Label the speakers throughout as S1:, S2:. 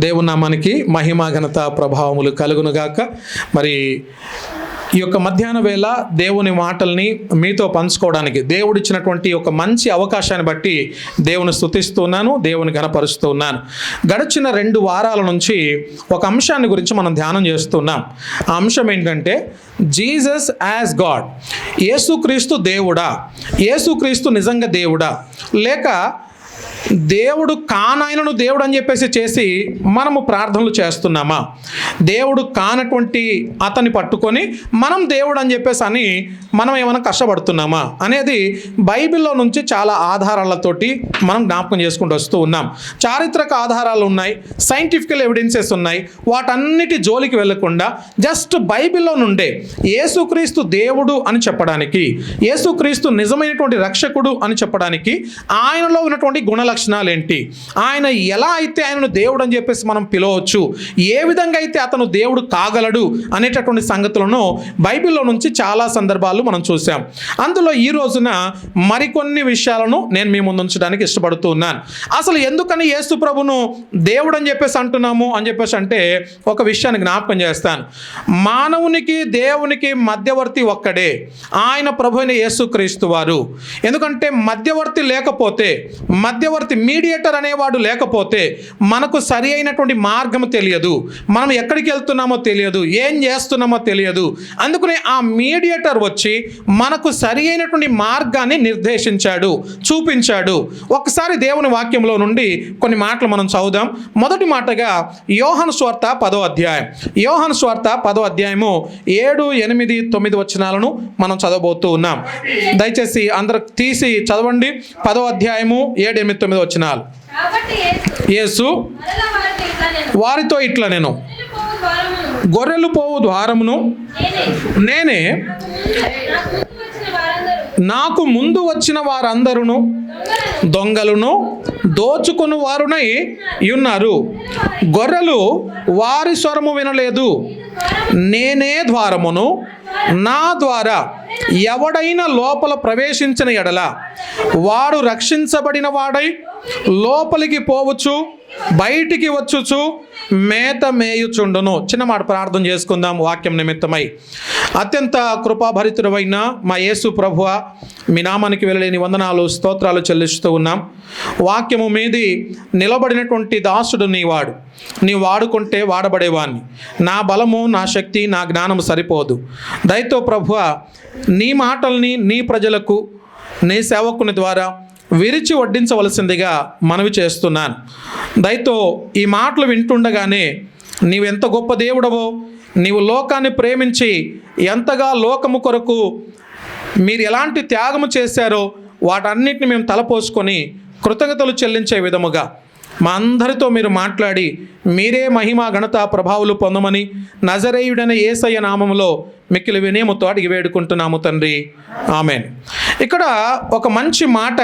S1: దేవుని నామానికి మహిమ ఘనత ప్రభావములు కలుగునుగాక. మరి ఈ యొక్క మధ్యాహ్న వేళ దేవుని మాటల్ని మీతో పంచుకోవడానికి దేవుడిచ్చినటువంటి ఒక మంచి అవకాశాన్ని బట్టి దేవుని స్తుతిస్తున్నాను, దేవుని ఘనపరుస్తూ ఉన్నాను. గడిచిన 2 వారాల నుంచి ఒక అంశాన్ని గురించి మనం ధ్యానం చేస్తున్నాం. ఆ అంశం ఏంటంటే జీసస్ యాజ్ గాడ్. యేసుక్రీస్తు దేవుడా, యేసుక్రీస్తు నిజంగా దేవుడా, లేక దేవుడు కానాయనను దేవుడు అని చెప్పేసి చేసి మనము ప్రార్థనలు చేస్తున్నామా? దేవుడు కానటువంటి అతన్ని పట్టుకొని మనం దేవుడు అని చెప్పేసి అని మనం ఏమైనా కష్టపడుతున్నామా అనేది బైబిల్లో నుంచి చాలా ఆధారాలతోటి మనం జ్ఞాపకం చేసుకుంటూ వస్తూ ఉన్నాం. చారిత్రక ఆధారాలు ఉన్నాయి, సైంటిఫికల్ ఎవిడెన్సెస్ ఉన్నాయి. వాటన్నిటి జోలికి వెళ్లకుండా జస్ట్ బైబిల్లో నుండే యేసుక్రీస్తు దేవుడు అని చెప్పడానికి, యేసుక్రీస్తు నిజమైనటువంటి రక్షకుడు అని చెప్పడానికి ఆయనలో ఉన్నటువంటి గుణలక్షణాలు ఏంటి, ఆయన ఎలా అయితే ఆయనను దేవుడు అని చెప్పేసి మనం పిలవచ్చు, ఏ విధంగా అయితే అతను దేవుడు కాగలడు అనేటటువంటి సంగతులను బైబిల్లో నుంచి చాలా సందర్భాలు మనం చూసాం. అందులో ఈ రోజున మరికొన్ని విషయాలను నేను మీ ముందు ఉంచడానికి ఇష్టపడుతూ ఉన్నాను. అసలు ఎందుకని యేసు ప్రభును దేవుడు అని చెప్పేసి అంటున్నాము అని చెప్పేసి అంటే ఒక విషయాన్ని జ్ఞాపకం చేస్తాను. మానవునికి దేవునికి మధ్యవర్తి ఒక్కడే, ఆయన ప్రభు అయిన యేసుక్రీస్తు వారు. ఎందుకంటే మధ్యవర్తి లేకపోతే, మధ్యవర్తి మీడియేటర్ అనేవాడు లేకపోతే మనకు సరి అయినటువంటి మార్గం తెలియదు, మనం ఎక్కడికి వెళ్తున్నామో తెలియదు, ఏం చేస్తున్నామో తెలియదు. అందుకనే ఆ మీడియేటర్ వచ్చి మనకు సరి అయినటువంటి మార్గాన్ని నిర్దేశించాడు, చూపించాడు. ఒకసారి దేవుని వాక్యంలో నుండి కొన్ని మాటలు మనం చదువుదాం. మొదటి మాటగా యోహాను సువార్త 10వ అధ్యాయం. యోహాను సువార్త 10వ అధ్యాయము 7, 8, 9 వచనాలను మనం చదవబోతూ ఉన్నాం. దయచేసి అందరూ తీసి చదవండి. 10వ అధ్యాయము 7, 8, 9 వచనాలు. యేసు వారితో ఇట్లా నేను గొర్రెలు పోవు ద్వారమును నేనే, నాకు ముందు వచ్చిన వారందరూ దొంగలను దోచుకుని వారునై ఉన్నారు. గొర్రెలు వారి స్వరము వినలేదు. నేనే ద్వారమును, నా ద్వారా ఎవడైనా లోపల ప్రవేశించిన ఎడల వాడు రక్షించబడిన వాడై లోపలికి పోవచ్చు, బయటికి వచ్చుచు మేత మేయుచుండును. చిన్న మాట ప్రార్థన చేసుకుందాం వాక్యం నిమిత్తమై. అత్యంత కృపాభరితుడైన మా యేసు ప్రభువా, మీ నామానికి వెళ్ళలేని వందనాలు స్తోత్రాలు చెల్లిస్తూ ఉన్నాం. వాక్యము మీది నిలబడినటువంటి దాసుడు నీవాడు, నీ వాడుకుంటే వాడబడేవాడిని. నా బలము, నా శక్తి, నా జ్ఞానము సరిపోదు. దయతో ప్రభువా, నీ మాటల్ని నీ ప్రజలకు, నీ సేవకుని ద్వారా విరిచి వడ్డించవలసిందిగా మనవి చేస్తున్నాను. దయతో ఈ మాటలు వింటుండగానే నీవెంత గొప్ప దేవుడవో, నీవు లోకాన్ని ప్రేమించి ఎంతగా లోకము కొరకు మీరు ఎలాంటి త్యాగము చేశారో వాటన్నిటిని మేము తలపోసుకొని కృతజ్ఞతలు చెల్లించే విధముగా మా అందరితో మీరు మాట్లాడి మీరే మహిమ ఘనత ప్రభావాలు పొందమని నజరేయుడైన యేసయ్య నామములో మిక్కిలి వినయముతో అడిగి వేడుకుంటున్నాము తండ్రి, ఆమేన్. ఇక్కడ ఒక మంచి మాట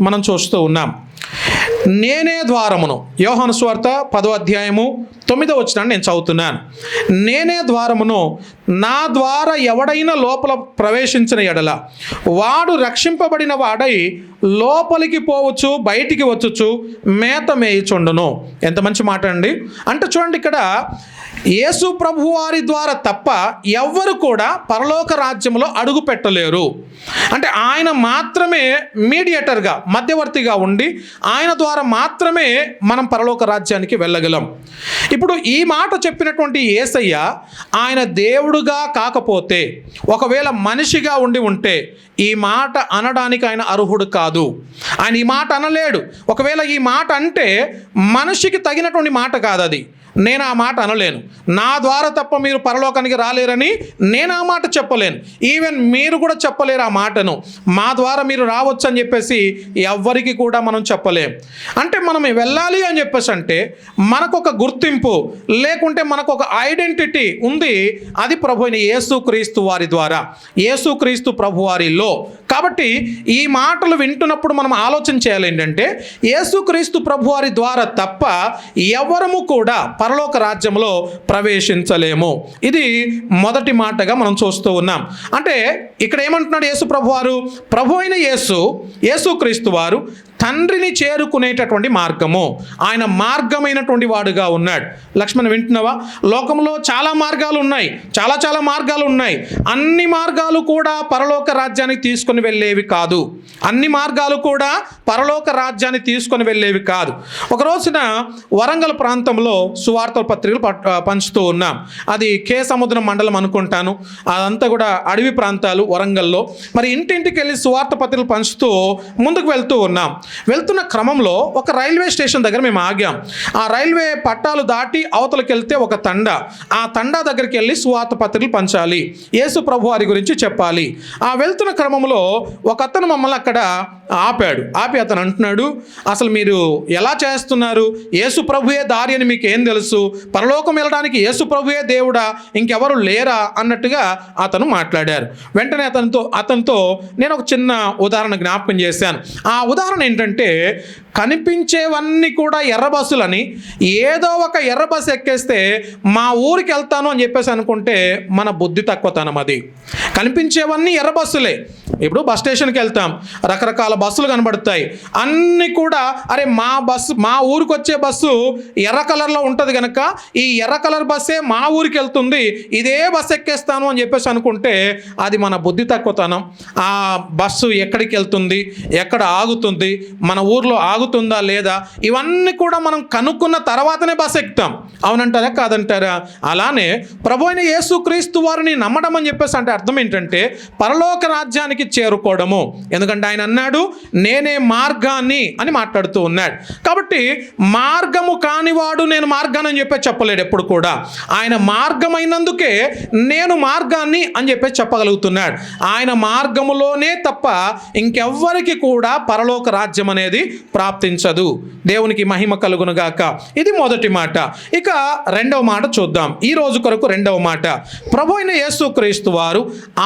S1: మనం చూస్తూ ఉన్నాం. నేనే ద్వారమును. యోహాను సువార్త 10వ అధ్యాయము 9వ వచనాన్ని నేను చదువుతున్నాను. నేనే ద్వారమును, నా ద్వారా ఎవడైనా లోపల ప్రవేశించిన ఎడల వాడు రక్షింపబడిన వాడై లోపలికి పోవచ్చు, బయటికి వచ్చుచు మేత మేయుచుండును. ఎంత మంచి మాట అండి. అంటే చూడండి, ఇక్కడ యేసు ప్రభు వారి ద్వారా తప్ప ఎవ్వరు కూడా పరలోక రాజ్యంలో అడుగు పెట్టలేరు. అంటే ఆయన మాత్రమే మీడియేటర్గా, మధ్యవర్తిగా ఉండి ఆయన ద్వారా మాత్రమే మనం పరలోక రాజ్యానికి వెళ్ళగలం. ఇప్పుడు ఈ మాట చెప్పినటువంటి యేసయ్య ఆయన దేవుడుగా కాకపోతే, ఒకవేళ మనిషిగా ఉండి ఉంటే ఈ మాట అనడానికి ఆయన అర్హుడు కాదు. ఆయన ఈ మాట అనలేడు. ఒకవేళ ఈ మాట అంటే మనిషికి తగినటువంటి మాట కాదు అది. నేను ఆ మాట అనలేను. నా ద్వారా తప్ప మీరు పరలోకానికి రాలేరని నేను ఆ మాట చెప్పలేను. ఈవెన్ మీరు కూడా చెప్పలేరు ఆ మాటను. మా ద్వారా మీరు రావచ్చు అని చెప్పేసి ఎవ్వరికి కూడా మనం చెప్పలేం. అంటే మనం వెళ్ళాలి అని చెప్పేసి అంటే మనకు ఒక గుర్తింపు, లేకుంటే మనకు ఒక ఐడెంటిటీ ఉంది. అది ప్రభు అయిన యేసుక్రీస్తు వారి ద్వారా, యేసుక్రీస్తు ప్రభు వారిలో. కాబట్టి ఈ మాటలు వింటున్నప్పుడు మనం ఆలోచన చేయాలి ఏంటంటే యేసుక్రీస్తు ప్రభు వారి ద్వారా తప్ప ఎవరము కూడా పరలోక రాజ్యంలో ప్రవేశించలేము. ఇది మొదటి మాటగా మనం చూస్తూ ఉన్నాం. అంటే ఇక్కడ ఏమంటున్నాడు యేసు ప్రభువారు? ప్రభు అయిన యేసుక్రీస్తు వారు తండ్రిని చేరుకునేటటువంటి మార్గము. ఆయన మార్గమైనటువంటి వాడుగా ఉన్నాడు. లక్ష్మణ్ వింటున్నావా? లోకంలో చాలా మార్గాలు ఉన్నాయి, చాలా మార్గాలు ఉన్నాయి. అన్ని మార్గాలు కూడా పరలోక రాజ్యానికి తీసుకొని వెళ్ళేవి కాదు. అన్ని మార్గాలు కూడా పరలోక రాజ్యాన్ని తీసుకొని వెళ్ళేవి కాదు. ఒక రోజున వరంగల్ ప్రాంతంలో సువార్త పత్రికలు పంచుతూ ఉన్నాం. అది కే సముద్రం మండలం అనుకుంటాను. అదంతా కూడా అడవి ప్రాంతాలు వరంగల్లో. మరి ఇంటింటికి వెళ్ళి సువార్త పత్రికలు పంచుతూ ముందుకు వెళ్తూ ఉన్నాం. వెళ్తున్న క్రమంలో ఒక రైల్వే స్టేషన్ దగ్గర మేము ఆగాం. ఆ రైల్వే పట్టాలు దాటి అవతలకి వెళ్తే ఒక తండా. ఆ తండా దగ్గరికి వెళ్ళి సువార్త పత్రికలు పంచాలి, యేసు ప్రభు వారి గురించి చెప్పాలి. ఆ వెళ్తున్న క్రమంలో ఒక అతను మమ్మల్ని అక్కడ ఆపి అతను అంటున్నాడు, అసలు మీరు ఎలా చేస్తున్నారు? యేసు ప్రభుయే దారి అని మీకు ఏం తెలుసు? పరలోకం వెళ్ళడానికి యేసు ప్రభుయే దేవుడా, ఇంకెవరు లేరా అన్నట్టుగా అతను మాట్లాడారు. వెంటనే అతనితో నేను ఒక చిన్న ఉదాహరణ జ్ఞాపకం చేశాను. ఆ ఉదాహరణ ఏంటంటే, కనిపించేవన్నీ కూడా ఎర్ర బస్సులని, ఏదో ఒక ఎర్ర బస్సు ఎక్కేస్తే మా ఊరికి వెళ్తాను అని చెప్పేసి అనుకుంటే మన బుద్ధి తక్కువతనం. అది కనిపించేవన్నీ ఎర్ర బస్సులే. ఇప్పుడు బస్ స్టేషన్కి వెళ్తాం, రకరకాల బస్సులు కనబడతాయి. అన్నీ కూడా అరే మా ఊరికి వచ్చే బస్సు ఎర్ర కలర్లో ఉంటుంది కనుక ఈ ఎర్ర కలర్ బస్సే మా ఊరికి వెళ్తుంది, ఇదే బస్సు ఎక్కేస్తాను అని చెప్పేసి అనుకుంటే అది మన బుద్ధి తక్కువతనం. ఆ బస్సు ఎక్కడికి వెళ్తుంది, ఎక్కడ ఆగుతుంది, మన ఊర్లో ఆగుతుందా లేదా, ఇవన్నీ కూడా మనం కనుక్కున్న తర్వాతనే బస్సు ఎక్కుతాం. అవునంటారా కాదంటారా? అలానే ప్రభు అయిన యేసుక్రీస్తు వారిని నమ్మడం అని చెప్పేసి అంటే అర్థం ఏంటంటే పరలోక రాజ్యానికి చేరుకోవడము. ఎందుకంటే ఆయన అన్నాడు, నేనే మార్గాన్ని అని మాట్లాడుతూ ఉన్నాడు. కాబట్టి మార్గము కానివాడు నేను మార్గాన్ని అని చెప్పి చెప్పలేడు ఎప్పుడు కూడా. ఆయన మార్గమైనందుకే నేను మార్గాన్ని అని చెప్పి చెప్పగలుగుతున్నాడు. ఆయన మార్గములోనే తప్ప ఇంకెవ్వరికి కూడా పరలోక రాజ్యం అనేది ప్రాప్తించదు. దేవునికి మహిమ కలుగును గాక. ఇది మొదటి మాట. ఇక రెండవ మాట చూద్దాం. ఈ రోజు కొరకు రెండవ మాట, ప్రభు అయిన యేసుక్రీస్తు వారు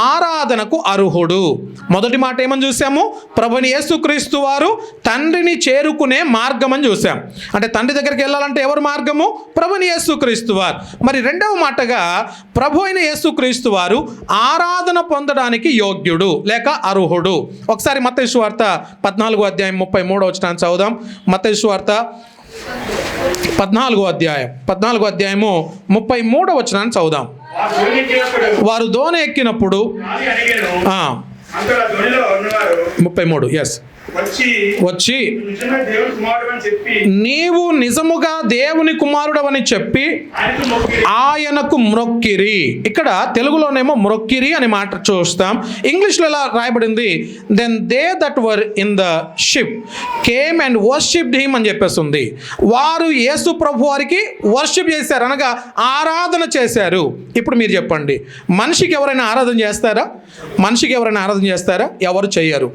S1: ఆరాధనకు అర్హుడు. మొదటి మాట ఏమని చూసాము? ప్రభు అయిన యేసుక్రీస్తు వారు తండ్రిని చేరుకునే మార్గం అని చూసాం. అంటే తండ్రి దగ్గరికి వెళ్ళాలంటే ఎవరు మార్గము? ప్రభు అయిన యేసుక్రీస్తు వారు. మరి రెండవ మాటగా ప్రభు అయిన యేసుక్రీస్తు వారు ఆరాధన పొందడానికి యోగ్యుడు లేక అర్హుడు. ఒకసారి మత్తయి సువార్త 14వ అధ్యాయం 33వ వచనాన్ని చదువుదాం. మత్తయి సువార్త 14వ అధ్యాయము 33వ వచనాన్ని చదువుదాం. వారు దోణి ఎక్కినప్పుడు 33 వచ్చి నీవు నిజముగా దేవుని కుమారుడవని చెప్పి ఆయనకు మ్రొక్కిరి. ఇక్కడ తెలుగులోనేమో మ్రొక్కిరి అని మాట చూస్తాం. ఇంగ్లీష్లో ఎలా రాయబడింది? Then they that were in the ship came and worshipped him అని చెప్పేసి ఉంది. వారు యేసు ప్రభు వారికి వర్షిప్ చేశారు, అనగా ఆరాధన చేశారు. ఇప్పుడు మీరు చెప్పండి, మనిషికి ఎవరైనా ఆరాధన చేస్తారా? ఎవరు చేయరు.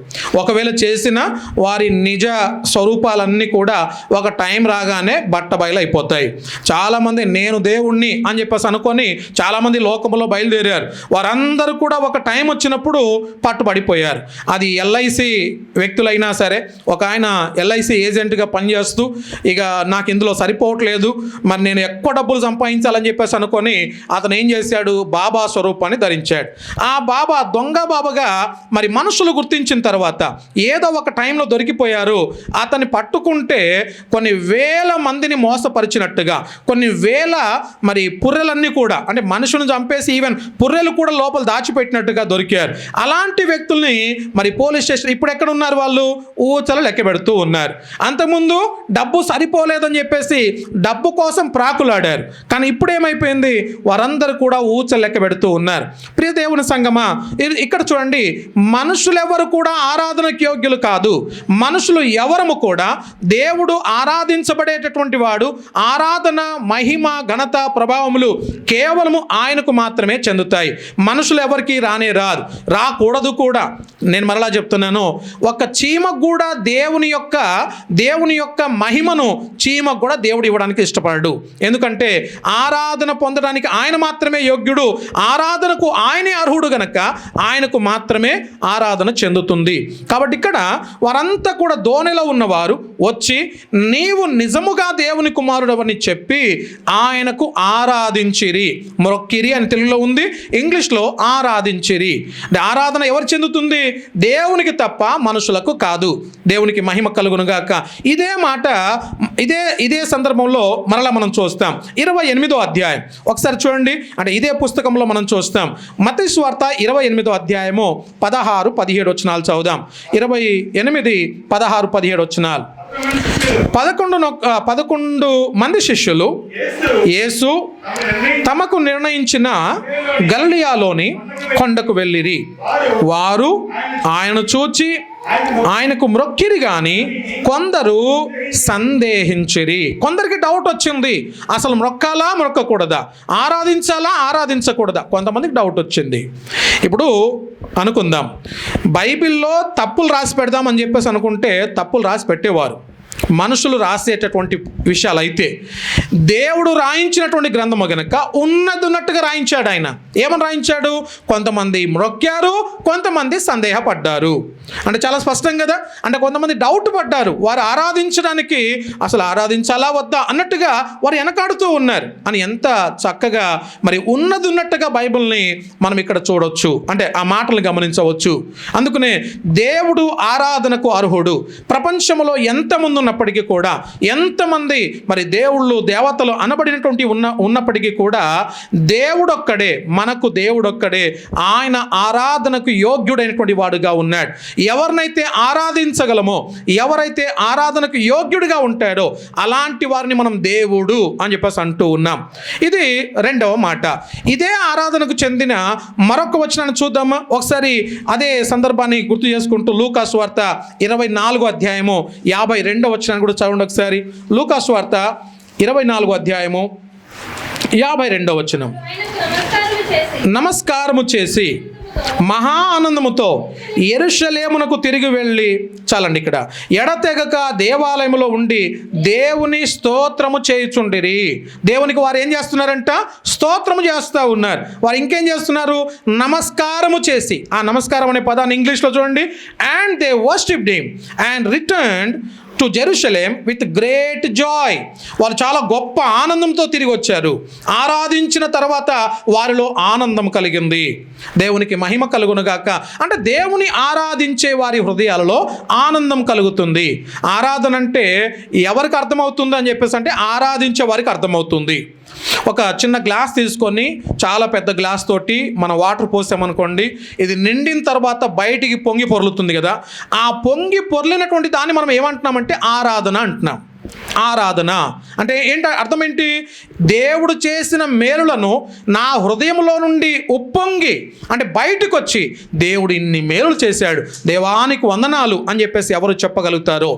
S1: ఒకవేళ చేసిన వారి నిజ స్వరూపాలన్నీ కూడా ఒక టైం రాగానే బట్టబయలు అయిపోతాయి. చాలామంది నేను దేవుణ్ణి అని చెప్పేసి అనుకొని చాలామంది లోకంలో బయలుదేరారు. వారందరూ కూడా ఒక టైం వచ్చినప్పుడు పట్టుబడిపోయారు. అది ఎల్ఐసి వ్యక్తులైనా సరే, ఒక ఆయన ఎల్ఐసి ఏజెంట్గా పనిచేస్తూ ఇక నాకు ఇందులో సరిపోవట్లేదు, మరి నేను ఎక్కువ డబ్బులు సంపాదించాలని చెప్పేసి అనుకొని అతను ఏం చేశాడు? బాబా స్వరూపాన్ని ధరించాడు. ఆ బాబా దొంగ బాబాగా మరి మనుషులు గుర్తించిన తర్వాత ఏదో ఒక టైంలో దొరికిపోయారు. అతన్ని పట్టుకుంటే కొన్ని వేల మందిని మోసపరిచినట్టుగా, కొన్ని వేల మరి పుర్రెలన్నీ కూడా, అంటే మనుషులను చంపేసి ఈవెన్ పుర్రెలు కూడా లోపల దాచిపెట్టినట్టుగా దొరికారు. అలాంటి వ్యక్తుల్ని మరి పోలీస్ స్టేషన్ ఇప్పుడు ఎక్కడ ఉన్నారు? వాళ్ళు ఊచలు లెక్క పెడుతూ ఉన్నారు. అంతకుముందు డబ్బు సరిపోలేదని చెప్పేసి డబ్బు కోసం ప్రాకులాడారు. కానీ ఇప్పుడు ఏమైపోయింది? వారందరూ కూడా ఊచలు లెక్క పెడుతూ ఉన్నారు. ప్రియ దేవుని సంగమా, ఇక్కడ చూడండి, మనుషులెవరు కూడా ఆరాధనకు యోగ్యులు కాదు. మనుషులు ఎవరము కూడా దేవుడు ఆరాధించబడేటటువంటి వాడు, ఆరాధన మహిమ ఘనత ప్రభావములు కేవలము ఆయనకు మాత్రమే చెందుతాయి. మనుషులు ఎవరికి రాకూడదు కూడా. నేను మరలా చెప్తున్నాను, ఒక చీమకు కూడా దేవుని యొక్క మహిమను చీమకు కూడా దేవుడు ఇవ్వడానికి ఇష్టపడడు. ఎందుకంటే ఆరాధన పొందడానికి ఆయన మాత్రమే యోగ్యుడు, ఆరాధనకు ఆయనే అర్హుడు గనక ఆయనకు మాత్రమే ఆరాధన చెందుతుంది. కాబట్టి ఇక్కడ వారంతా కూడా దోణిలో ఉన్నవారు వచ్చి నీవు నిజముగా దేవుని కుమారుడవని చెప్పి ఆయనకు ఆరాధించిరి. మొక్కిరి అని తెలుగులో ఉంది, ఇంగ్లీష్లో ఆరాధించిరి. ఆరాధన ఎవరు చెందుతుంది? దేవునికి తప్ప మనుషులకు కాదు. దేవునికి మహిమ కలుగునుగాక. ఇదే మాట ఇదే సందర్భంలో మరలా మనం చూస్తాం 28వ అధ్యాయం. ఒకసారి చూడండి, అంటే ఇదే పుస్తకంలో మనం చూస్తాం. మత్తయి సువార్త 28వ అధ్యాయము 16-17 వచనాలు చదువుదాం. 28, 16, 17 వచనాలు. 11 మంది శిష్యులు యేసు తమకు నిర్ణయించిన గలిలయలోని కొండకు వెళ్ళిరి. వారు ఆయనను చూచి ఆయనకు మ్రొక్కిరి గాని కొందరు సందేహించిరి. కొందరికి డౌట్ వచ్చింది, అసలు మొక్కాలా మొక్కకూడదా, ఆరాధించాలా ఆరాధించకూడదా, కొంతమందికి డౌట్ వచ్చింది. ఇప్పుడు అనుకుందాం, బైబిల్లో తప్పులు రాసి పెడదామని చెప్పేసి అనుకుంటే తప్పులు రాసి పెట్టేవారు మనుషులు రాసేటటువంటి విషయాలు. అయితే దేవుడు రాయించినటువంటి గ్రంథము గనక ఉన్నట్టుగా రాయించాడు. ఆయన ఏమని రాయించాడు? కొంతమంది మ్రొక్కారు, కొంతమంది సందేహపడ్డారు. అంటే చాలా స్పష్టం కదా. అంటే కొంతమంది డౌట్ పడ్డారు, వారు ఆరాధించడానికి అసలు ఆరాధించాలా వద్దా అన్నట్టుగా వారు వెనకాడుతూ ఉన్నారు అని ఎంత చక్కగా మరి ఉన్నట్టుగా బైబిల్ని మనం ఇక్కడ చూడొచ్చు, అంటే ఆ మాటలు గమనించవచ్చు. అందుకనే దేవుడు ఆరాధనకు అర్హుడు. ప్రపంచంలో ఎంతమంది ఉన్నప్పటికీ కూడా, ఎంతమంది మరి దేవుళ్ళు దేవతలు అనబడినటువంటి ఉన్నప్పటికీ కూడా దేవుడొక్కడే, మనకు దేవుడొక్కడే ఆయన ఆరాధనకు యోగ్యుడైనటువంటి వాడుగా ఉన్నాడు. ఎవరినైతే ఆరాధించగలమో, ఎవరైతే ఆరాధనకు యోగ్యుడిగా ఉంటాడో అలాంటి వారిని మనం దేవుడు అని చెప్పేసి అంటూ ఉన్నాం. ఇది రెండవ మాట. ఇదే ఆరాధనకు చెందిన మరొక వచనాన్ని చూద్దామా ఒకసారి. అదే సందర్భాన్ని గుర్తు చేసుకుంటూ లూకా సువార్త 24వ అధ్యాయము 52వ వచనాన్ని కూడా చదవండి ఒకసారి. లూకా సువార్త 24వ అధ్యాయము 52వ వచనం. నమస్కారము చేసి మహా ఆనందముతో యెరూషలేమునకు తిరిగి వెళ్ళి, చాలండి ఇక్కడ, ఎడతెగక దేవాలయంలో ఉండి దేవుని స్తోత్రము చేయుచుండిరి. దేవునికి వారు ఏం చేస్తున్నారంట? స్తోత్రము చేస్తూ ఉన్నారు. వారు ఇంకేం చేస్తున్నారు? నమస్కారము చేసి. ఆ నమస్కారం అనే పదాన్ని ఇంగ్లీష్లో చూడండి. And they worshipped him and returned to Jerusalem with great Joy. వారు చాలా గొప్ప ఆనందంతో తిరిగి వచ్చారు. ఆరాధించిన తర్వాత వారిలో ఆనందం కలిగింది. దేవునికి మహిమ కలుగునుగాక. అంటే దేవుని ఆరాధించే వారి హృదయాలలో ఆనందం కలుగుతుంది. ఆరాధన అంటే ఎవరికి అర్థమవుతుంది అని చెప్పేసి అంటే ఆరాధించే వారికి అర్థమవుతుంది. ఒక చిన్న గ్లాస్ తీసుకొని చాలా పెద్ద గ్లాస్ తోటి మనం వాటర్ పోసామనుకోండి, ఇది నిండిన తర్వాత బయటికి పొంగి పొర్లుతుంది కదా. ఆ పొంగి పొర్లినటువంటి దాన్ని మనం ఏమంటున్నామంటే ఆరాధన అంటున్నాం. ఆరాధన అంటే ఏంటి? అర్థం ఏంటి? దేవుడు చేసిన మేలులను నా హృదయంలో నుండి ఉప్పొంగి, అంటే బయటకు వచ్చి దేవుడు ఇన్ని మేలులు చేశాడు, దేవానికి వందనాలు అని చెప్పేసి ఎవరు చెప్పగలుగుతారో,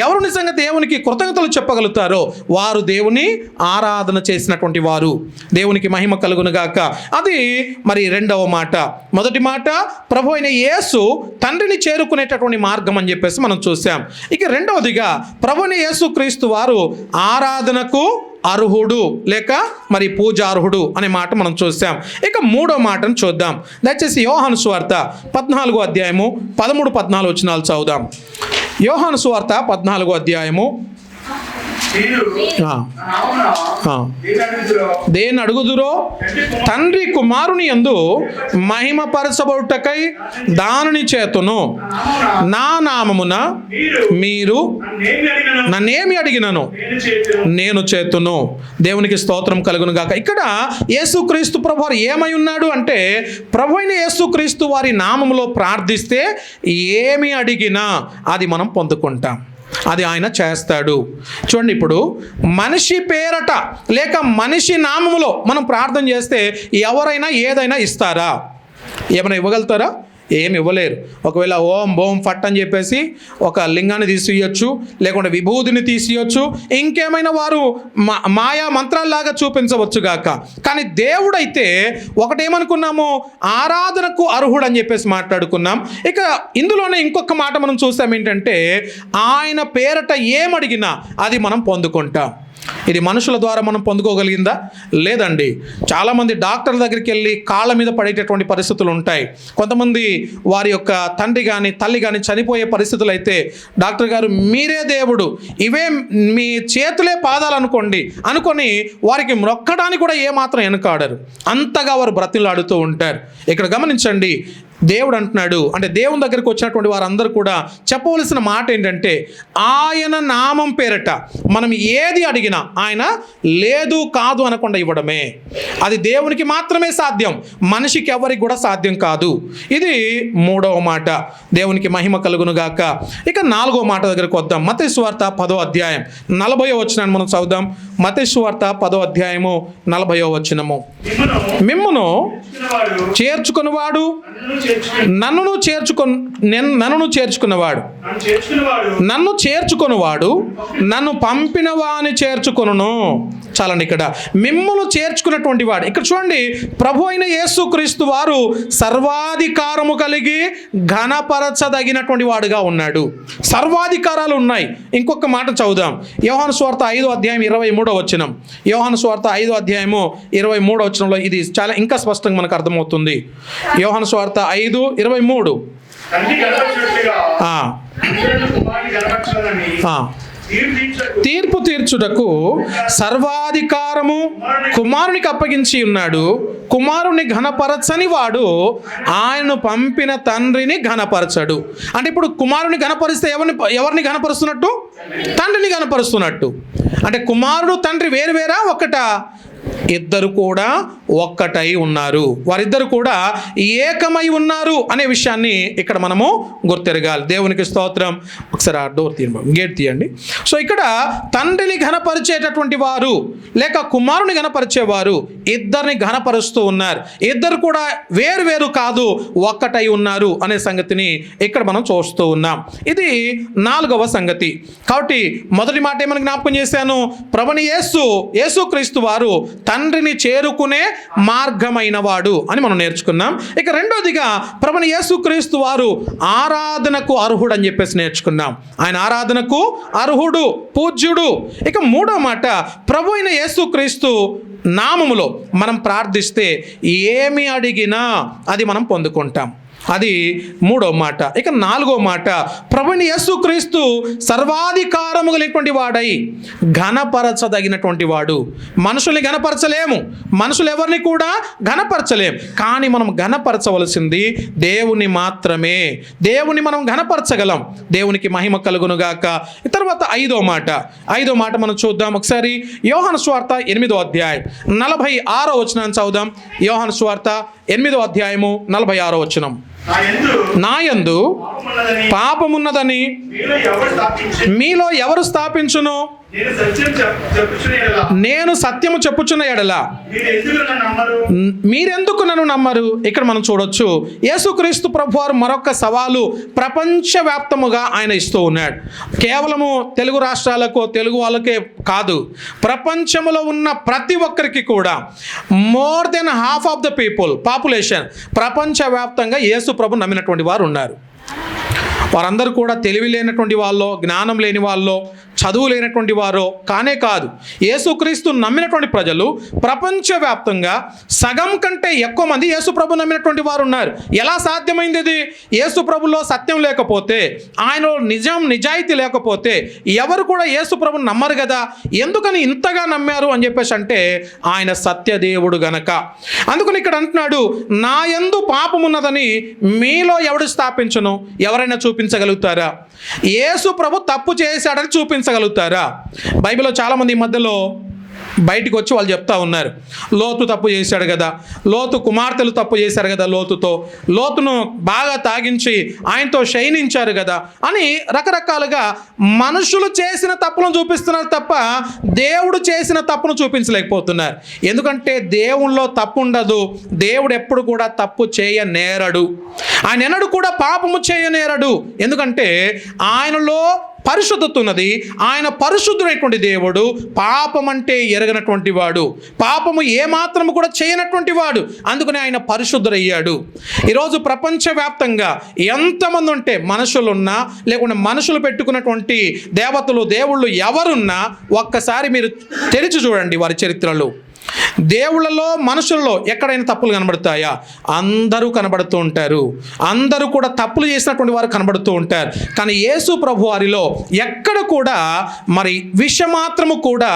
S1: ఎవరు నిజంగా దేవునికి కృతజ్ఞతలు చెప్పగలుగుతారో వారు దేవుని ఆరాధన చేసినటువంటి వారు. దేవునికి మహిమ కలుగునుగాక. అది మరి రెండవ మాట. మొదటి మాట ప్రభు అయిన యేసు తండ్రిని చేరుకునేటటువంటి మార్గం అని చెప్పేసి మనం చూసాం. ఇక రెండవదిగా ప్రభు అయిన యేసు క్రీస్తు వారు ఆరాధనకు అర్హుడు లేక మరి పూజార్హుడు అనే మాట మనం చూసాం. ఇక మూడో మాటను చూద్దాం. దయచేసి యోహాను సువార్త 14వ అధ్యాయము 13-14 వచనాలు చదువుదాం. యోహాను సువార్త 14వ అధ్యాయము. దేని అడుగుదురో తండ్రి కుమారుని యందు మహిమపరచబడుటకై దానిని చేతును. నా నామమున మీరు నన్నేమి అడిగినను నేను చేతును. దేవునికి స్తోత్రం కలుగును గాక. ఇక్కడ యేసుక్రీస్తు ప్రభు వారు ఏమై ఉన్నాడు అంటే, ప్రభు అయిన యేసుక్రీస్తు వారి నామములో ప్రార్థిస్తే ఏమి అడిగినా అది మనం పొందుకుంటాం, అది ఆయన చేస్తాడు. చూడండి, ఇప్పుడు మనిషి పేరట లేక మనిషి నామములో మనం ప్రార్థన చేస్తే ఎవరైనా ఏదైనా ఇస్తారా? ఏమైనా ఇవ్వగలుగుతారా? ఏమి ఇవ్వలేరు. ఒకవేళ ఓం బోం ఫట్ అని చెప్పేసి ఒక లింగాన్ని తీసియొచ్చు, లేకుంటే విభూతిని తీసియొచ్చు, ఇంకేమైనా వారు మాయా మంత్రాల్లాగా చూపించవచ్చు గాక. కానీ దేవుడైతే ఒకటేమనుకున్నాము, ఆరాధనకు అర్హుడు అని చెప్పేసి మాట్లాడుకున్నాం. ఇక ఇందులోనే ఇంకొక మాట మనం చూస్తాం ఏంటంటే, ఆయన పేరట ఏమడిగినా అది మనం పొందుకుంటాం. ఇది మనుషుల ద్వారా మనం పొందుకోగలిగిందా? లేదండి. చాలామంది డాక్టర్ల దగ్గరికి వెళ్ళి కాళ్ళ మీద పడేటటువంటి పరిస్థితులు ఉంటాయి. కొంతమంది వారి యొక్క తండ్రి కానీ తల్లి కానీ చనిపోయే పరిస్థితులు అయితే డాక్టర్ గారు మీరే దేవుడు, ఇవే మీ చేతులే పాదాలు అనుకొని వారికి మొక్కడానికి కూడా ఏమాత్రం వెనకాడరు. అంతగా వారు బ్రతిలాడుతూ ఉంటారు. ఇక్కడ గమనించండి, దేవుడు అంటున్నాడు, అంటే దేవుని దగ్గరికి వచ్చినటువంటి వారందరూ కూడా చెప్పవలసిన మాట ఏంటంటే, ఆయన నామం పేరట మనం ఏది అడిగినా ఆయన లేదు కాదు అనకుండా ఇవ్వడమే. అది దేవునికి మాత్రమే సాధ్యం, మనిషికి ఎవరికి కూడా సాధ్యం కాదు. ఇది 3వ మాట. దేవునికి మహిమ కలుగును గాక. ఇక 4వ మాట దగ్గరికి వద్దాం. మత్తయి సువార్త 10వ అధ్యాయం 40వ వచనాన్ని మనం చదువుదాం. మత్తయి సువార్త 10వ అధ్యాయము 40వ వచనము. మిమ్మును చేర్చుకున్నవాడు నన్ను చేర్చుకున్నవాడు నన్ను పంపిన వాని చేర్చుకొనును. చాలండి, ఇక్కడ మిమ్మును చేర్చుకున్నటువంటి వాడు. ఇక్కడ చూడండి, ప్రభు అయిన యేసుక్రీస్తు వారు సర్వాధికారము కలిగి ఘనపరచదగినటువంటి వాడుగా ఉన్నాడు. సర్వాధికారాలు ఉన్నాయి. ఇంకొక మాట చదువుదాం. యోహాను సువార్త 5వ అధ్యాయం 23వ వచనం. యోహాను సువార్త 5వ అధ్యాయము 23వ వచనంలో ఇది చాలా ఇంకా స్పష్టంగా మనకు అర్థమవుతుంది. యోహాను సువార్త 5:23. తీర్పు తీర్చుటకు సర్వాధికారము కుమారునికి అప్పగించి ఉన్నాడు. కుమారుని ఘనపరచని వాడు ఆయనను పంపిన తండ్రిని ఘనపరచడు. అంటే ఇప్పుడు కుమారుని ఘనపరిస్తే ఎవరిని ఘనపరుస్తున్నట్టు? తండ్రిని ఘనపరుస్తున్నట్టు. అంటే కుమారుడు తండ్రి వేరువేరా ఒక్కటా? ఇద్దరు కూడా ఒక్కటై ఉన్నారు. వారిద్దరు కూడా ఏకమై ఉన్నారు అనే విషయాన్ని ఇక్కడ మనము గుర్తెరగాలి. దేవునికి స్తోత్రం. ఒకసారి ఆ డోర్ తీయండి, గేట్ తీయండి. సో ఇక్కడ తండ్రిని ఘనపరిచేటటువంటి వారు లేక కుమారుని ఘనపరిచేవారు ఇద్దరిని ఘనపరుస్తూ ఉన్నారు. ఇద్దరు కూడా వేరు వేరు కాదు, ఒక్కటై ఉన్నారు అనే సంగతిని ఇక్కడ మనం చూస్తూ ఉన్నాం. ఇది 4వ సంగతి. కాబట్టి మొదటి మాట ఏమని జ్ఞాపకం చేశాను? ప్రభుని యేసుక్రీస్తు వారు తండ్రిని చేరుకునే మార్గమైన వాడు అని మనం నేర్చుకున్నాం. ఇక రెండోదిగా ప్రభుని యేసుక్రీస్తు వారు ఆరాధనకు అర్హుడు అని చెప్పేసి నేర్చుకున్నాం. ఆయన ఆరాధనకు అర్హుడు, పూజ్యుడు. ఇక 3వ మాట, ప్రభు అయిన యేసుక్రీస్తు నామములో మనం ప్రార్థిస్తే ఏమి అడిగినా అది మనం పొందుకుంటాం. అది 3వ మాట. ఇక 4వ మాట, ప్రభుని యేసుక్రీస్తు సర్వాధికారము కలిగినటువంటి వాడై ఘనపరచదగినటువంటి వాడు. మనుషుల్ని ఘనపరచలేము, మనుషులు ఎవరిని కూడా ఘనపరచలేము. కానీ మనం ఘనపరచవలసింది దేవుని మాత్రమే. దేవుని మనం ఘనపరచగలం. దేవునికి మహిమ కలుగునుగాక. తర్వాత 5వ మాట మనం చూద్దాం ఒకసారి. యోహాను సువార్త 8వ అధ్యాయం 46వ వచనాన్ని చదువుదాం. యోహాను సువార్త 8వ అధ్యాయము 46వ వచనం. నాయందు పాపమున్నదని మీలో ఎవరు స్థాపించును? నేను సత్యము చెప్పుచున్న ఎడల మీరెందుకు నన్ను నమ్మరు? ఇక్కడ మనం చూడొచ్చు, యేసుక్రీస్తు ప్రభువారు మరొక సవాలు ప్రపంచవ్యాప్తముగా ఆయన ఇస్తూ ఉన్నాడు. కేవలము తెలుగు రాష్ట్రాలకు తెలుగు వాళ్ళకే కాదు, ప్రపంచంలో ఉన్న ప్రతి ఒక్కరికి కూడా more than half of the population ప్రపంచవ్యాప్తంగా యేసు ప్రభు నమ్మినటువంటి వారు ఉన్నారు. వారందరూ కూడా తెలివి లేనటువంటి వాళ్ళు, జ్ఞానం లేని వాళ్ళు, చదువు లేనటువంటి వారు కానే కాదు. యేసుక్రీస్తు నమ్మినటువంటి ప్రజలు ప్రపంచవ్యాప్తంగా సగం కంటే ఎక్కువ మంది యేసు ప్రభు నమ్మినటువంటి వారు ఉన్నారు. ఎలా సాధ్యమైంది ఇది? యేసు ప్రభులో సత్యం లేకపోతే, ఆయనలో నిజాయితీ లేకపోతే ఎవరు కూడా యేసు ప్రభుని నమ్మరు కదా. ఎందుకని ఇంతగా నమ్మారు అని చెప్పేసి అంటే ఆయన సత్యదేవుడు గనక. అందుకని ఇక్కడ అంటున్నాడు, నా యందు పాపమున్నదని మీలో ఎవడు స్థాపించును? ఎవరైనా చూపించగలుగుతారా? యేసు ప్రభు తప్పు చేశాడని చూపించగలుగుతారా? బైబిల్లో చాలామంది ఈ మధ్యలో బయటికి వచ్చి వాళ్ళు చెప్తా ఉన్నారు, లోతు తప్పు చేశాడు కదా, లోతు కుమార్తెలు తప్పు చేశారు కదా, లోతును బాగా తాగించి ఆయనతో శయనించారు కదా అని రకరకాలుగా మనుషులు చేసిన తప్పులను చూపిస్తున్నారు తప్ప దేవుడు చేసిన తప్పును చూపించలేకపోతున్నారు. ఎందుకంటే దేవుళ్ళో తప్పు ఉండదు. దేవుడు ఎప్పుడు కూడా తప్పు చేయనేరడు. ఆయన ఎన్నడూ కూడా పాపము చేయనేరడు. ఎందుకంటే ఆయనలో పరిశుద్ధత ఉన్నది. ఆయన పరిశుద్ధుడైనటువంటి దేవుడు, పాపం అంటే ఎరగనటువంటి వాడు, పాపము ఏమాత్రము కూడా చేయనటువంటి వాడు. అందుకని ఆయన పరిశుద్ధుడయ్యాడు. ఈరోజు ప్రపంచవ్యాప్తంగా ఎంతమంది ఉంటే, మనుషులున్నా లేకుంటే మనుషులు పెట్టుకున్నటువంటి దేవతలు దేవుళ్ళు ఎవరున్నా ఒక్కసారి మీరు తెరిచి చూడండి వారి చరిత్రలు. దేవుళ్ళలో మనుషుల్లో ఎక్కడైనా తప్పులు కనబడతాయా? అందరూ కనబడుతూ ఉంటారు. అందరూ కూడా తప్పులు చేసినటువంటి వారు కనబడుతూ ఉంటారు. కానీ యేసు ప్రభు వారిలో ఎక్కడ కూడా మరి విషమాత్రము కూడా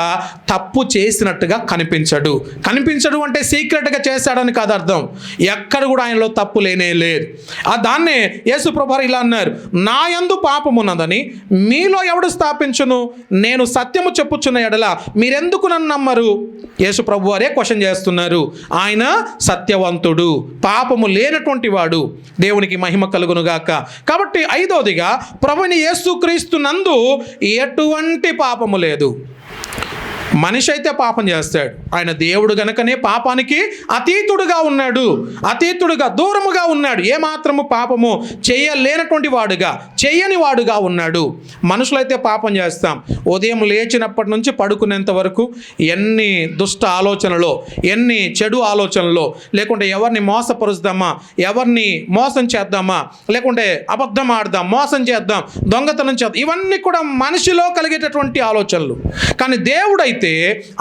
S1: తప్పు చేసినట్టుగా కనిపించడు. కనిపించడు అంటే సీక్రెట్గా చేశాడని కాదు అర్థం. ఎక్కడ కూడా ఆయనలో తప్పు లేనే లేదు. దాన్నే యేసు ప్రభు వారు ఇలా అన్నారు, నా యందు పాపమున్నదని మీలో ఎవడు స్థాపించును? నేను సత్యము చెప్పుచున్న ఎడల మీరెందుకు నన్ను నమ్మరు? యేసు ప్రభు వారే క్వశ్చన్ చేస్తున్నారు. ఆయన సత్యవంతుడు, పాపము లేనటువంటి వాడు. దేవునికి మహిమ కలుగునుగాక. కాబట్టి ఐదవదిగా, ప్రభువైన యేసుక్రీస్తు నందు ఎటువంటి పాపము లేదు. మనిషి అయితే పాపం చేస్తాడు. ఆయన దేవుడు గనుకనే పాపానికి అతీతుడుగా ఉన్నాడు, అతీతుడుగా దూరముగా ఉన్నాడు. ఏమాత్రము పాపము చేయలేనటువంటి వాడుగా, చేయని వాడుగా ఉన్నాడు. మనుషులైతే పాపం చేస్తాం. ఉదయం లేచినప్పటి నుంచి పడుకునేంత వరకు ఎన్ని దుష్ట ఆలోచనలో, ఎన్ని చెడు ఆలోచనలో, లేకుంటే ఎవరిని మోసపరుస్తామా, ఎవరిని మోసం చేద్దామా, లేకుంటే అబద్ధం ఆడదాం, మోసం చేద్దాం, దొంగతనం చేద్దాం, ఇవన్నీ కూడా మనిషిలో కలిగేటటువంటి ఆలోచనలు. కానీ దేవుడైతే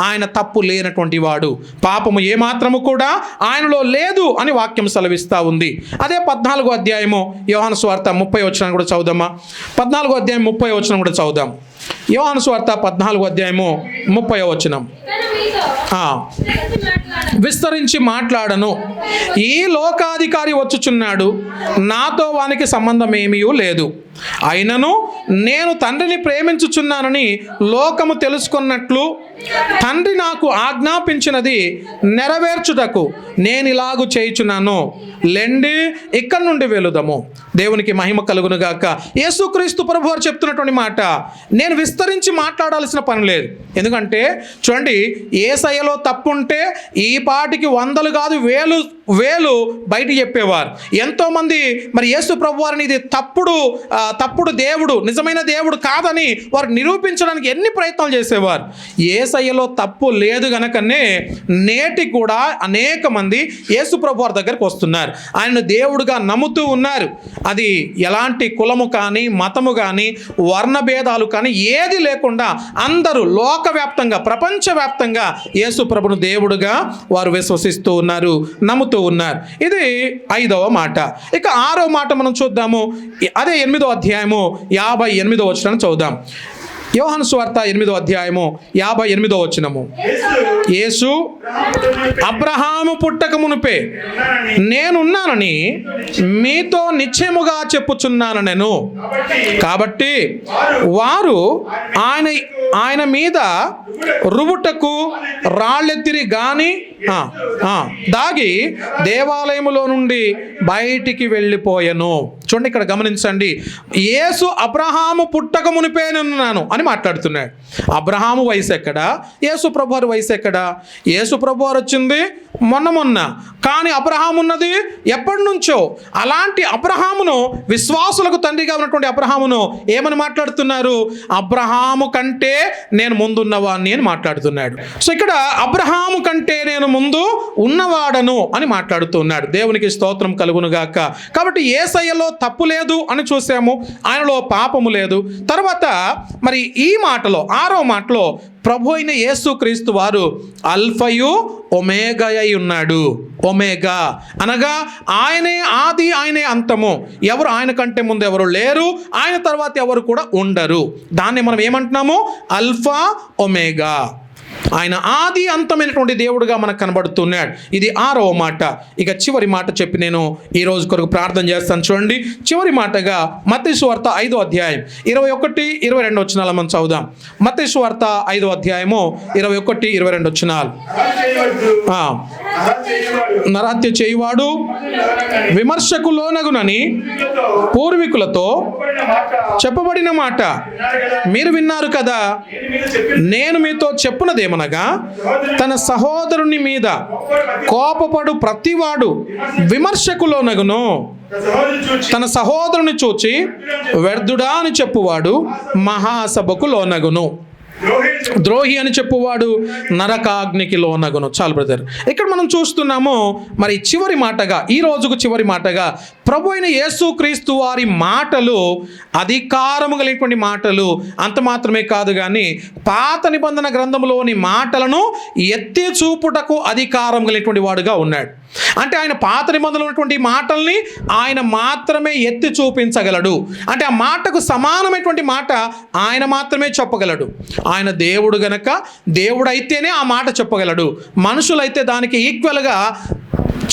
S1: ఆయన తప్పు లేనటువంటి వాడు, పాపము ఏమాత్రము కూడా ఆయనలో లేదు అని వాక్యం సెలవిస్తూ ఉంది. అదే 14వ అధ్యాయము యోహాను సువార్త 30వ వచనం కూడా చదువుదామా? 14వ అధ్యాయం 30వ వచనం కూడా చదువుదాం. యోహాను సువార్త 14వ అధ్యాయము 30వ వచనం. విస్తరించి మాట్లాడను, ఈ లోకాధికారి వచ్చుచున్నాడు, నాతో వానికి సంబంధం ఏమీ లేదు. అయినను నేను తండ్రిని ప్రేమించుచున్నానని లోకము తెలుసుకున్నట్లు తండ్రి నాకు ఆజ్ఞాపించినది నెరవేర్చుటకు నేను ఇలాగు చేయుచున్నాను. లెండి, ఇక్కడి నుండి వెళుదాము. దేవునికి మహిమ కలుగునుగాక. యేసుక్రీస్తు ప్రభు వారు చెప్తున్నటువంటి మాట, నేను విస్తరించి మాట్లాడాల్సిన పని లేదు. ఎందుకంటే చూడండి, యేసయ్యలో తప్పు ఉంటే ఈ పాటికి వందలు కాదు వేలు బయట చెప్పేవారు. ఎంతోమంది మరి యేసు ప్రభు వారిని ఇది తప్పుడు దేవుడు, నిజమైన దేవుడు కాదని వారు నిరూపించడానికి ఎన్ని ప్రయత్నాలు చేసేవారు. యేసయ్యలో తప్పు లేదు గనకనే నేటికి కూడా అనేక మంది యేసు ప్రభు వారి దగ్గరికి వస్తున్నారు, ఆయన దేవుడుగా నమ్ముతూ ఉన్నారు. అది ఎలాంటి కులము కానీ, మతము కానీ, వర్ణ భేదాలు కానీ ఏది లేకుండా అందరూ లోకవ్యాప్తంగా, ప్రపంచవ్యాప్తంగా యేసు ప్రభును దేవుడుగా వారు విశ్వసిస్తూ ఉన్నారు, నమ్ముతూ ఉన్నారు. ఇది 5వ మాట. ఇక 6వ మాట మనం చూద్దాము. అదే 8వ అధ్యాయము 58వ వచనం చదువుదాం. యోహాను సువార్త 8వ అధ్యాయము 58వ వచనము. యేసు అబ్రహాము పుట్టక మునుపే నేనున్నానని మీతో నిశ్చయముగా చెప్పుచున్నాను నేను. కాబట్టి వారు ఆయన మీద రువుటకు రాళ్ళెత్తిరి గాని దాగి దేవాలయములో నుండి బయటికి వెళ్ళిపోయాను. చూడండి, ఇక్కడ గమనించండి. యేసు అబ్రహాము పుట్టక మునిపే నేనున్నాను అని మాట్లాడుతున్నాడు. అబ్రహాము వయసు ఎక్కడా? యేసు ప్రభు వారి వయసు ఎక్కడా? యేసు ప్రభు వారు వచ్చింది మొన్న, కానీ అబ్రహాము ఉన్నది ఎప్పటి నుంచో. అలాంటి అబ్రహామును, విశ్వాసులకు తండ్రిగా ఉన్నటువంటి అబ్రహామును ఏమని మాట్లాడుతున్నారు? అబ్రహాము కంటే నేను ముందున్నవాడిని అని మాట్లాడుతున్నాడు. సో ఇక్కడ అబ్రహాము కంటే నేను ముందు ఉన్నవాడను అని మాట్లాడుతున్నాడు. దేవునికి స్తోత్రం కలుగునుగాక. కాబట్టి యేసయ్యలో తప్పు లేదు అని చూసాము, ఆయనలో పాపము లేదు. తర్వాత మరి ఈ మాటలో 6వ మాటలో ప్రభు అయిన యేసుక్రీస్తు వారు అల్ఫయు ఒమేగా అయి ఉన్నాడు. ఒమేగా అనగా ఆయనే ఆది, ఆయనే అంతము. ఎవరు ఆయన కంటే ముందు ఎవరు లేరు, ఆయన తర్వాత ఎవరు కూడా ఉండరు. దాన్ని మనం ఏమంటున్నాము? Alpha omega. ఆయన ఆది అంతమైనటువంటి దేవుడుగా మనకు కనబడుతున్నాడు. ఇది 6వ మాట. ఇక చివరి మాట చెప్పి నేను ఈ రోజు కొరకు ప్రార్థన చేస్తాను. చూడండి, చివరి మాటగా మత్తయి సువార్త 5వ అధ్యాయం 21, 22 వచనాలు మనం చదువుదాం. మత్తయి సువార్త 5వ అధ్యాయము 21, 22 వచనాలు. నరహత్య చేయువాడు విమర్శకు లోనగునని పూర్వీకులతో చెప్పబడిన మాట మీరు విన్నారు కదా. నేను మీతో చెప్పునదేమనగా, తన సహోదరుని మీద కోపపడు ప్రతివాడు విమర్శకు లోనగును. తన సహోదరుని చూచి వ్యర్థుడా అని చెప్పువాడు మహాసభకు లోనగును. ద్రోహి అని చెప్పువాడు నరకాగ్నికి లోనగును. చాలు బ్రదర్, ఇక్కడ మనం చూస్తున్నాము మరి చివరి మాటగా, ఈ రోజుకు చివరి మాటగా ప్రభు అయిన యేసుక్రీస్తు వారి మాటలు అధికారము కలిగినటువంటి మాటలు. అంత మాత్రమే కాదు కానీ పాత నిబంధన గ్రంథంలోని మాటలను ఎత్తి చూపుటకు అధికారం కలిగినటువంటి వాడుగా ఉన్నాడు. అంటే ఆయన పాత నిబంధనలో ఉన్నటువంటి మాటల్ని ఆయన మాత్రమే ఎత్తి చూపించగలడు. అంటే ఆ మాటకు సమానమైనటువంటి మాట ఆయన మాత్రమే చెప్పగలడు. ఆయన దేవుడు గనక దేవుడైతేనే ఆ మాట చెప్పగలడు. మనుషులైతే దానికి ఈక్వల్గా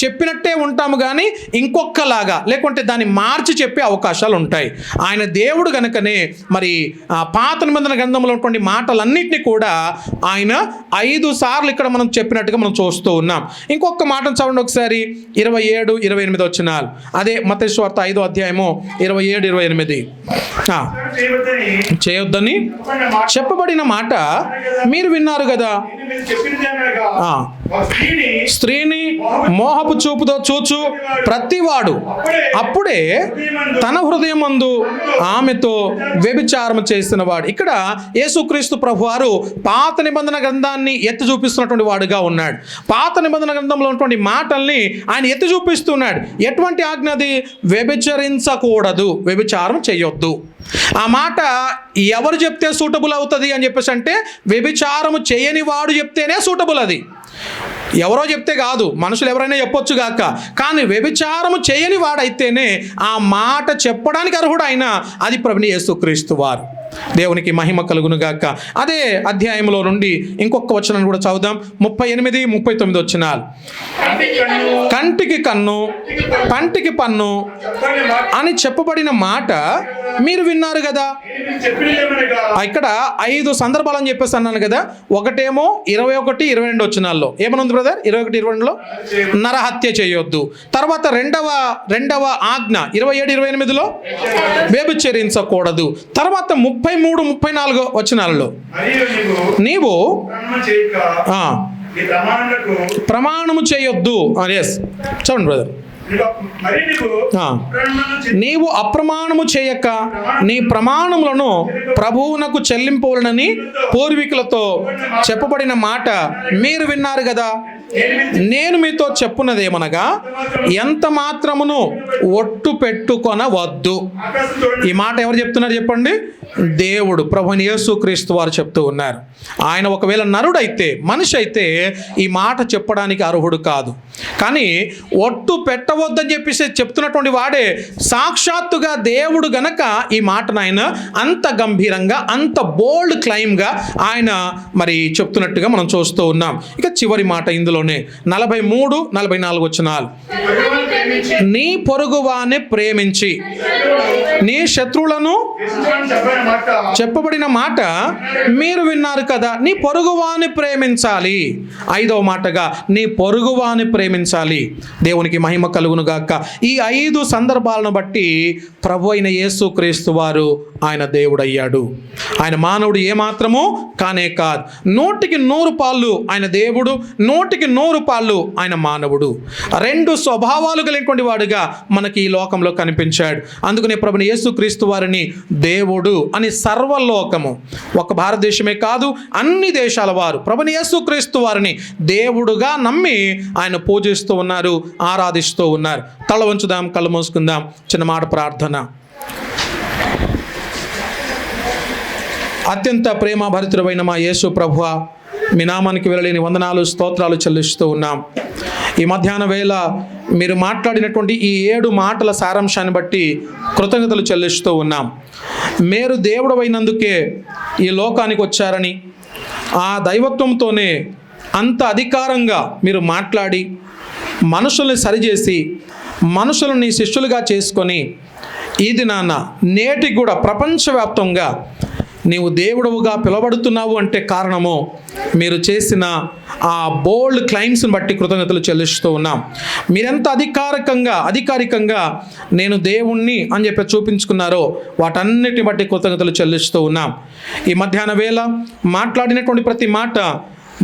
S1: చెప్పినట్టే ఉంటాము కానీ ఇంకొకలాగా లేకుంటే దాన్ని మార్చి చెప్పే అవకాశాలు ఉంటాయి. ఆయన దేవుడు గనుకనే మరి పాత నిబంధన గ్రంథంలో ఉన్నటువంటి మాటలన్నింటినీ కూడా ఆయన 5 సార్లు ఇక్కడ మనం చెప్పినట్టుగా మనం చూస్తూ ఉన్నాం. ఇంకొక మాటను చదవండి ఒకసారి, 27, 28 వచనాలు. అదే మత్తయి సువార్త 5వ అధ్యాయము 27, 28. చేయొద్దని చెప్పబడిన మాట మీరు విన్నారు కదా. స్త్రీని మోహపు చూపుతో చూచు ప్రతివాడు అప్పుడే తన హృదయమందు ఆమెతో వ్యభిచారం చేసిన వాడు. ఇక్కడ యేసుక్రీస్తు ప్రభువారు పాత నిబంధన గ్రంథాన్ని ఎత్తి చూపిస్తున్నటువంటి వాడుగా ఉన్నాడు. పాత నిబంధన గ్రంథంలో ఉన్నటువంటి మాటల్ని ఆయన ఎత్తి చూపిస్తున్నాడు. ఎటువంటి ఆజ్ఞ అది? వ్యభిచరించకూడదు, వ్యభిచారం చేయొద్దు. ఆ మాట ఎవరు చెప్తే సూటబుల్ అవుతుంది అని చెప్పేసి అంటే వ్యభిచారము చేయని వాడు చెప్తేనే సూటబుల్. అది ఎవరో చెప్తే కాదు, మనుషులు ఎవరైనా చెప్పొచ్చు గాక, కానీ వ్యభిచారము చేయని వాడైతేనే ఆ మాట చెప్పడానికి అర్హుడు ఆయన. అది ప్రభుని యేసుక్రీస్తు వారు. దేవునికి మహిమ కలుగును గాక. అదే అధ్యాయంలో నుండి ఇంకొక వచనం కూడా చదువుదాం. 38, 39 వచనాలు. కంటికి కన్ను పంటికి పన్ను అని చెప్పబడిన మాట మీరు విన్నారు కదా. ఇక్కడ 5 సందర్భాలు అని చెప్పేసి అన్నాను కదా. ఒకటేమో 21, 22 వచనాల్లో ఏమనుంది బ్రదర్? 21, 22లో నరహత్య చేయొద్దు. తర్వాత రెండవ ఆజ్ఞ 27, 28లో వ్యభిచరించకూడదు. తర్వాత 33, 34 వచనాలలో నీవు ప్రమాణము చేయొద్దు. ఎస్ చూడండి బ్రదర్. నీవు అప్రమాణము చేయక నీ ప్రమాణములను ప్రభువునకు చెల్లింపవలనని పూర్వీకులతో చెప్పబడిన మాట మీరు విన్నారు కదా. నేను మీతో చెప్పున్నదేమనగా ఎంత మాత్రమును ఒట్టు పెట్టుకొనవద్దు. ఈ మాట ఎవరు చెప్తున్నారు చెప్పండి? దేవుడు ప్రభువైన యేసుక్రీస్తు వారు చెప్తూ ఉన్నారు. ఆయన ఒకవేళ నరుడైతే, మనిషి అయితే ఈ మాట చెప్పడానికి అర్హుడు కాదు. కానీ ఒట్టు పెట్టవద్దని చెప్పేసి చెప్తున్నటువంటి వాడే సాక్షాత్తుగా దేవుడు గనక ఈ మాటను ఆయన అంత గంభీరంగా, అంత బోల్డ్ క్లైమ్గా ఆయన మరి చెప్తున్నట్టుగా మనం చూస్తూ ఉన్నాం. ఇక చివరి మాట ఇందులోనే 43, 44 వచనాలు. నీ పొరుగువాని ప్రేమించి నీ శత్రువులను చెప్పబడిన మాట మీరు విన్నారు కదా. నీ పొరుగువాని ప్రేమించాలి. 5వ మాటగా నీ పొరుగువాని ప్రేమించాలి. దేవునికి మహిమ కలుగును గాక. ఈ 5 సందర్భాలను బట్టి ప్రభు అయిన యేసుక్రీస్తు వారు ఆయన దేవుడయ్యాడు. ఆయన మానవుడు ఏమాత్రము కానే కాదు. 100కి 100 పాళ్ళు ఆయన దేవుడు, 100కి 100 పాళ్ళు ఆయన మానవుడు. 2 స్వభావాలు కలిగినటువంటి వాడుగా మనకి ఈ లోకంలో కనిపించాడు. అందుకనే ప్రభుని యేసుక్రీస్తు వారిని దేవుడు అని సర్వలోకము, ఒక భారతదేశమే కాదు అన్ని దేశాల వారు ప్రభుని యేసుక్రీస్తు వారిని దేవుడుగా నమ్మి ఆయన పూజిస్తూ ఉన్నారు, ఆరాధిస్తూ ఉన్నారు. తల వంచుదాం, కళ్ళు మూసుకుందాం. చిన్న మాట ప్రార్థన. అత్యంత ప్రేమభరితుడైన మా యేసు ప్రభువా, మీ నామానికి వెళ్ళలేని వందనాలు, స్తోత్రాలు చెల్లిస్తూ ఉన్నాం. ఈ మధ్యాహ్న వేళ మీరు మాట్లాడినటువంటి ఈ 7 మాటల సారాంశాన్ని బట్టి కృతజ్ఞతలు చెల్లిస్తూ ఉన్నాం. మీరు దేవుడు అయినందుకే ఈ లోకానికి వచ్చారని, ఆ దైవత్వంతోనే అంత అధికారంగా మీరు మాట్లాడి మనుషుల్ని సరిచేసి మనుషులని శిష్యులుగా చేసుకొని ఈ దినాన నేటికి కూడా ప్రపంచవ్యాప్తంగా నీవు దేవుడవుగా పిలువబడుతున్నావు అంటే కారణము మీరు చేసిన ఆ బోల్డ్ క్లైమ్స్ని బట్టి కృతజ్ఞతలు చెల్లిస్తూ ఉన్నాం. మీరెంత అధికారికంగా నేను దేవుణ్ణి అని చెప్పి చూపించుకున్నారో వాటన్నిటిని బట్టి కృతజ్ఞతలు చెల్లిస్తూ ఉన్నాం. ఈ మధ్యాహ్న వేళ మాట్లాడినటువంటి ప్రతి మాట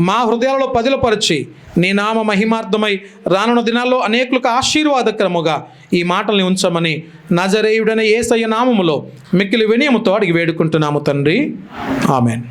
S1: మా హృదయాలలో పదిలపరిచి నీ నామ మహిమార్థమై రానున్న దినాల్లో అనేకులకు ఆశీర్వాదకరముగా ఈ మాటల్ని ఉంచమని నజరేయుడైన యేసయ్య నామములో మిక్కిలి వినయముతో అడిగి వేడుకుంటున్నాము తండ్రి. ఆమెన్.